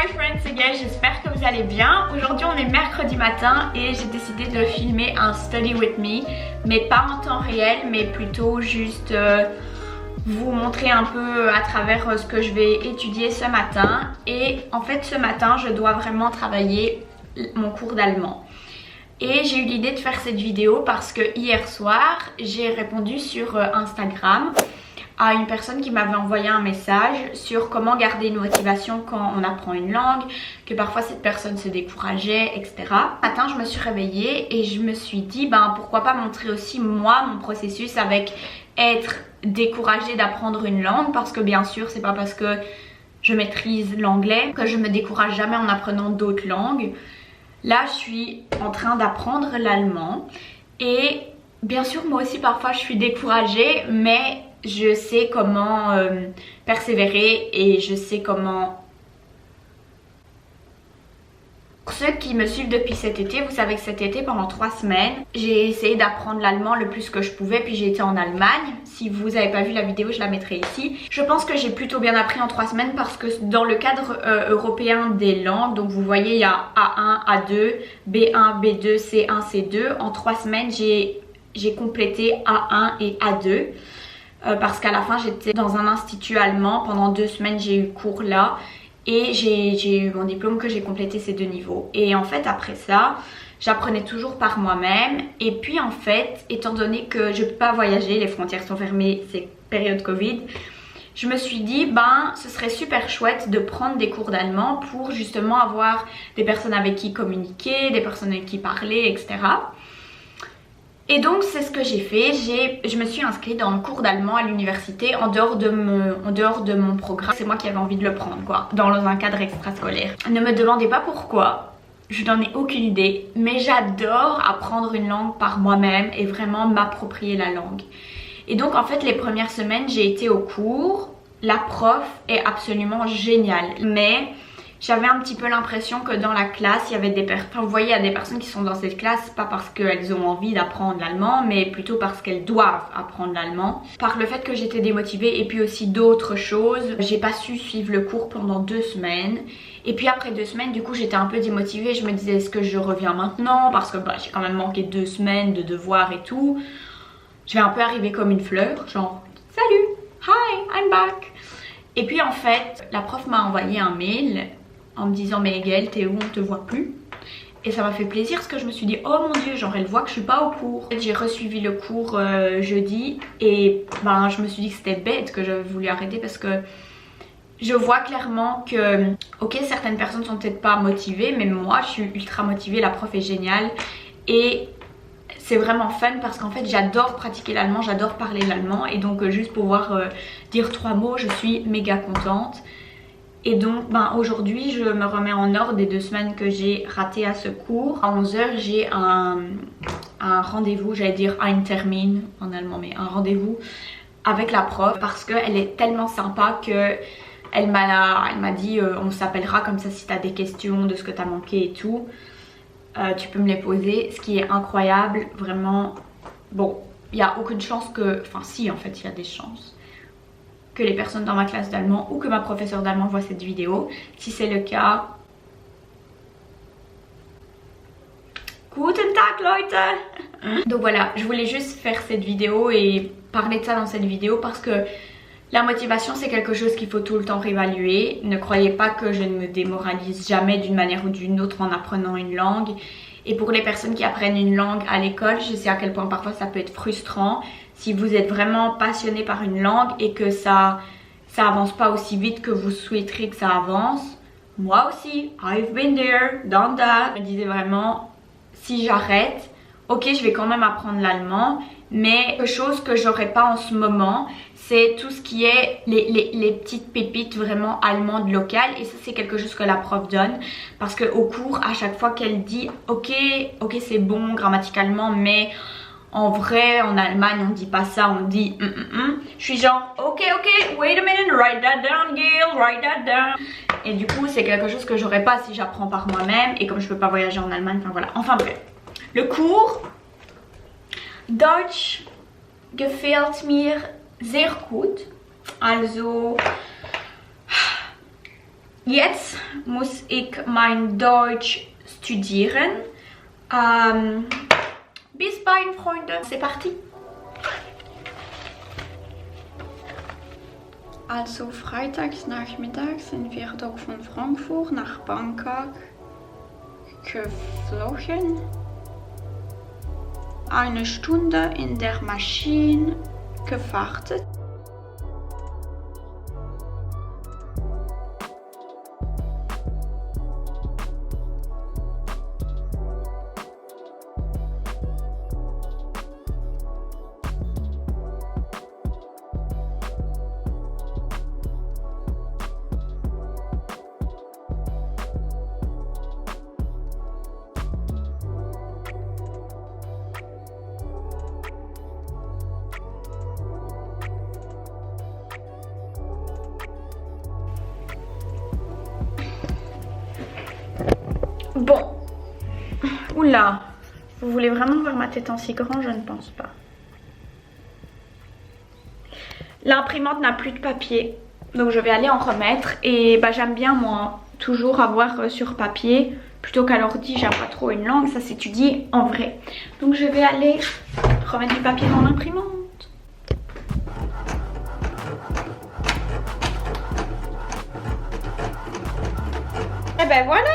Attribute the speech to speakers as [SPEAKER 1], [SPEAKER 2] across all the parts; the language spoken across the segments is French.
[SPEAKER 1] my friends, c'est Gaëlle, j'espère que vous allez bien. Aujourd'hui on est mercredi matin et j'ai décidé de filmer un study with me, mais pas en temps réel, mais plutôt juste vous montrer un peu à travers ce que je vais étudier ce matin. Et en fait ce matin je dois vraiment travailler mon cours d'allemand. Et j'ai eu l'idée de faire cette vidéo parce que hier soir j'ai répondu sur Instagram à une personne qui m'avait envoyé un message sur comment garder une motivation quand on apprend une langue, que parfois cette personne se décourageait, etc. Ce matin je me suis réveillée et je me suis dit pourquoi pas montrer aussi moi mon processus avec être découragée d'apprendre une langue, parce que bien sûr c'est pas parce que je maîtrise l'anglais que je me décourage jamais en apprenant d'autres langues. Là je suis en train d'apprendre l'allemand et bien sûr moi aussi parfois je suis découragée, mais je sais comment persévérer et je sais comment... Pour ceux qui me suivent depuis cet été, vous savez que cet été pendant 3 semaines j'ai essayé d'apprendre l'allemand le plus que je pouvais, puis j'ai été en Allemagne. Si vous n'avez pas vu la vidéo, je la mettrai ici. Je pense que j'ai plutôt bien appris en 3 semaines parce que dans le cadre européen des langues, donc vous voyez il y a A1, A2, B1, B2, C1, C2. En 3 semaines j'ai complété A1 et A2. Parce qu'à la fin j'étais dans un institut allemand, pendant 2 semaines j'ai eu cours là et j'ai eu mon diplôme que j'ai complété ces 2 niveaux. Et en fait après ça j'apprenais toujours par moi-même, et puis en fait étant donné que je peux pas voyager, les frontières sont fermées, c'est période Covid, je me suis dit ce serait super chouette de prendre des cours d'allemand pour justement avoir des personnes avec qui communiquer, des personnes avec qui parler, etc. Et donc c'est ce que j'ai fait, je me suis inscrite dans le cours d'allemand à l'université en dehors de mon programme. C'est moi qui avais envie de le prendre quoi, dans un cadre extrascolaire. Ne me demandez pas pourquoi, je n'en ai aucune idée, mais j'adore apprendre une langue par moi-même et vraiment m'approprier la langue. Et donc en fait les premières semaines j'ai été au cours, la prof est absolument géniale, mais j'avais un petit peu l'impression que dans la classe, il y avait des personnes, vous voyez, il y a des personnes qui sont dans cette classe, pas parce qu'elles ont envie d'apprendre l'allemand, mais plutôt parce qu'elles doivent apprendre l'allemand. Par le fait que j'étais démotivée et puis aussi d'autres choses, j'ai pas su suivre le cours pendant 2 semaines. Et puis après 2 semaines, du coup, j'étais un peu démotivée. Je me disais, est-ce que je reviens maintenant? Parce que j'ai quand même manqué 2 semaines de devoirs et tout. Je vais un peu arriver comme une fleur, genre, salut, hi, I'm back. Et puis en fait, la prof m'a envoyé un mail en me disant mais Gaëlle t'es où, on te voit plus. Et ça m'a fait plaisir parce que je me suis dit oh mon dieu, genre elle voit que je suis pas au cours. J'ai resuivi le cours jeudi et je me suis dit que c'était bête que j'avais voulu arrêter, parce que je vois clairement que ok, certaines personnes sont peut-être pas motivées, mais moi je suis ultra motivée, la prof est géniale et c'est vraiment fun parce qu'en fait j'adore pratiquer l'allemand, j'adore parler l'allemand, et donc juste pouvoir dire 3 mots, je suis méga contente. Et donc aujourd'hui je me remets en ordre des 2 semaines que j'ai ratées à ce cours. À 11 h j'ai un rendez-vous, j'allais dire ein Termin en allemand, mais un rendez-vous avec la prof parce qu'elle est tellement sympa que elle m'a dit on s'appellera comme ça, si tu as des questions de ce que tu as manqué et tout, tu peux me les poser, ce qui est incroyable, vraiment. Bon, il n'y a aucune chance que, enfin si en fait il y a des chances que les personnes dans ma classe d'allemand ou que ma professeure d'allemand voient cette vidéo. Si c'est le cas, Guten Tag Leute. Donc voilà, je voulais juste faire cette vidéo et parler de ça dans cette vidéo parce que la motivation c'est quelque chose qu'il faut tout le temps réévaluer. Ne croyez pas que je ne me démoralise jamais d'une manière ou d'une autre en apprenant une langue. Et pour les personnes qui apprennent une langue à l'école, je sais à quel point parfois ça peut être frustrant. Si vous êtes vraiment passionné par une langue et que ça avance pas aussi vite que vous souhaiteriez que ça avance. Moi aussi, I've been there, done that. Je me disais vraiment, si j'arrête, ok je vais quand même apprendre l'allemand, mais quelque chose que j'aurais pas en ce moment, c'est tout ce qui est les petites pépites vraiment allemandes locales. Et ça c'est quelque chose que la prof donne, parce qu'au cours à chaque fois qu'elle dit ok c'est bon grammaticalement, mais en vrai en Allemagne on dit pas ça, on dit je suis genre ok wait a minute, write that down Gaëlle, write that down. Et du coup c'est quelque chose que j'aurais pas si j'apprends par moi-même, et comme je peux pas voyager en Allemagne, enfin voilà, enfin bref. Le cours Deutsch gefällt mir sehr gut. Also Jetzt muss ich mein Deutsch studieren. Bis bald, Freunde. C'est parti. Also freitags nachmittags sind wir doch von Frankfurt nach Bangkok geflogen. Eine Stunde in der Maschine gewartet. Bon, oula, vous voulez vraiment voir ma tête en si grand? Je ne pense pas. L'imprimante n'a plus de papier, donc je vais aller en remettre. Et bah, j'aime bien moi toujours avoir sur papier plutôt qu'à l'ordi. J'aime pas trop une langue, ça s'étudie en vrai. Donc je vais aller remettre du papier dans l'imprimante. Et ben voilà.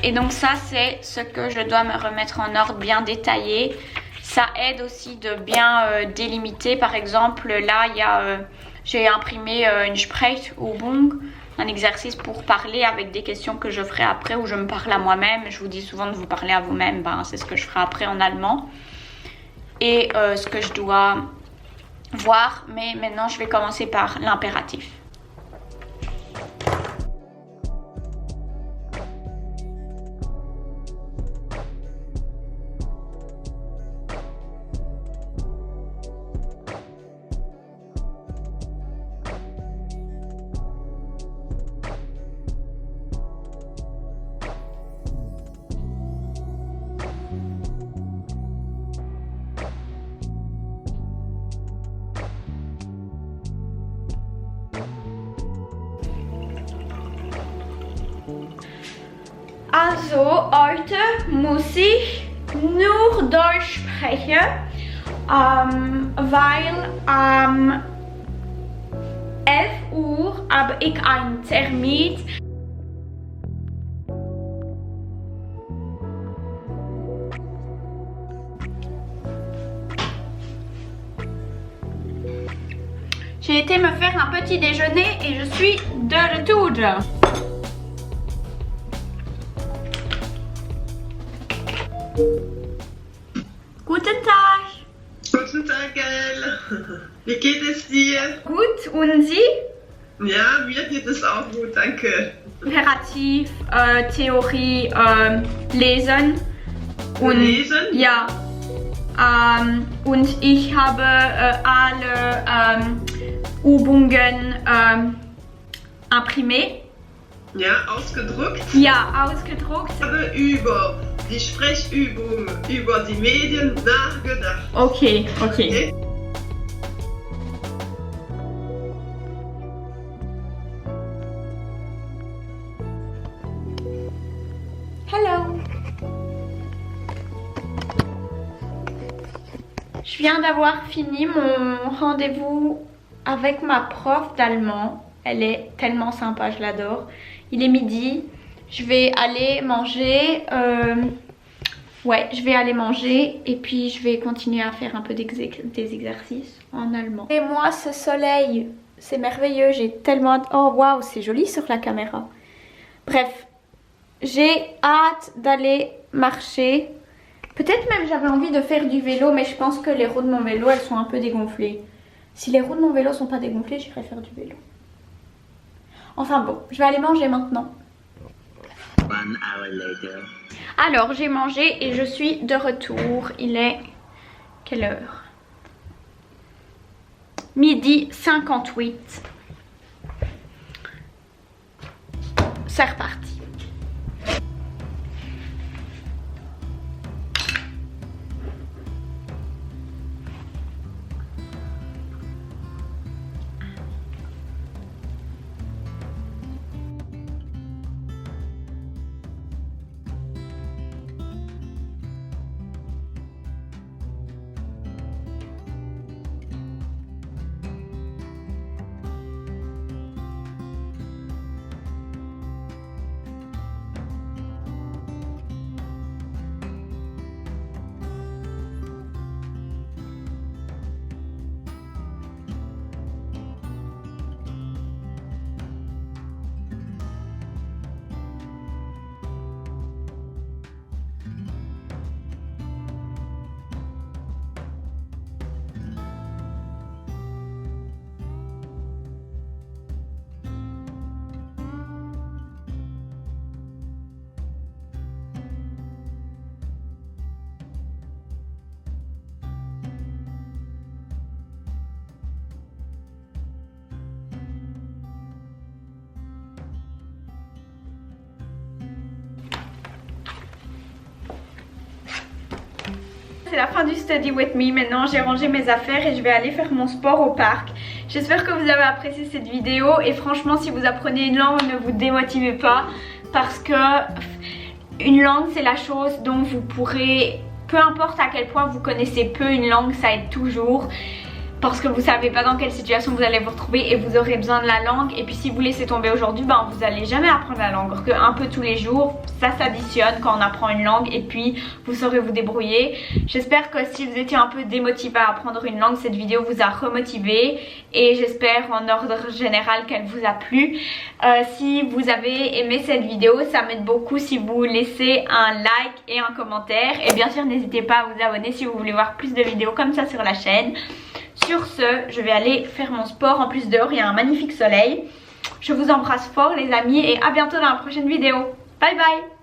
[SPEAKER 1] Et donc ça c'est ce que je dois me remettre en ordre bien détaillé. Ça aide aussi de bien délimiter. Par exemple là il y a j'ai imprimé une Sprechübung, un exercice pour parler avec des questions que je ferai après, où je me parle à moi-même. Je vous dis souvent de vous parler à vous-même, ben, c'est ce que je ferai après en allemand. Et ce que je dois voir, mais maintenant je vais commencer par l'impératif. Also, heute muss ich nur Deutsch sprechen, weil 11 Uhr habe ich einen Termin. J'ai été me faire un petit déjeuner et je suis de retour. Guten Tag.
[SPEAKER 2] Guten Tag, Gael. Wie geht es dir?
[SPEAKER 1] Gut, und Sie?
[SPEAKER 2] Ja, mir geht es auch gut, danke.
[SPEAKER 1] Imperativ, Theorie, lesen. Und,
[SPEAKER 2] Lesen?
[SPEAKER 1] Ja. Und ich habe alle Übungen imprimé.
[SPEAKER 2] Ja, ausgedruckt?
[SPEAKER 1] Ja, ausgedruckt.
[SPEAKER 2] Ich habe über die Sprechübung über die Medien nachgedacht.
[SPEAKER 1] Okay, okay.
[SPEAKER 2] Okay?
[SPEAKER 1] Hello. Je viens d'avoir fini mon rendez-vous avec ma prof d'allemand. Elle est tellement sympa, je l'adore. Il est midi. Je vais aller manger. Ouais, je vais aller manger et puis je vais continuer à faire un peu des exercices en allemand. Et moi, ce soleil, c'est merveilleux. J'ai tellement... Oh, waouh, c'est joli sur la caméra. Bref, j'ai hâte d'aller marcher. Peut-être même j'avais envie de faire du vélo, mais je pense que les roues de mon vélo, elles sont un peu dégonflées. Si les roues de mon vélo sont pas dégonflées, j'irai faire du vélo. Enfin bon, je vais aller manger maintenant.
[SPEAKER 3] 1 hour later.
[SPEAKER 1] Alors, j'ai mangé et je suis de retour. Il est... quelle heure? Midi 58. c'est reparti. C'est la fin du study with me. Maintenant j'ai rangé mes affaires et je vais aller faire mon sport au parc. J'espère que vous avez apprécié cette vidéo et franchement si vous apprenez une langue ne vous démotivez pas parce que une langue c'est la chose dont vous pourrez, peu importe à quel point vous connaissez peu une langue, ça aide toujours. Parce que vous savez pas dans quelle situation vous allez vous retrouver et vous aurez besoin de la langue. Et puis si vous laissez tomber aujourd'hui, ben vous allez jamais apprendre la langue. Alors qu'un peu tous les jours, ça s'additionne quand on apprend une langue et puis vous saurez vous débrouiller. J'espère que si vous étiez un peu démotivé à apprendre une langue, cette vidéo vous a remotivé. Et j'espère en ordre général qu'elle vous a plu. Si vous avez aimé cette vidéo, ça m'aide beaucoup si vous laissez un like et un commentaire. Et bien sûr n'hésitez pas à vous abonner si vous voulez voir plus de vidéos comme ça sur la chaîne. Sur ce, je vais aller faire mon sport. En plus dehors, il y a un magnifique soleil. Je vous embrasse fort les amis et à bientôt dans la prochaine vidéo. Bye bye!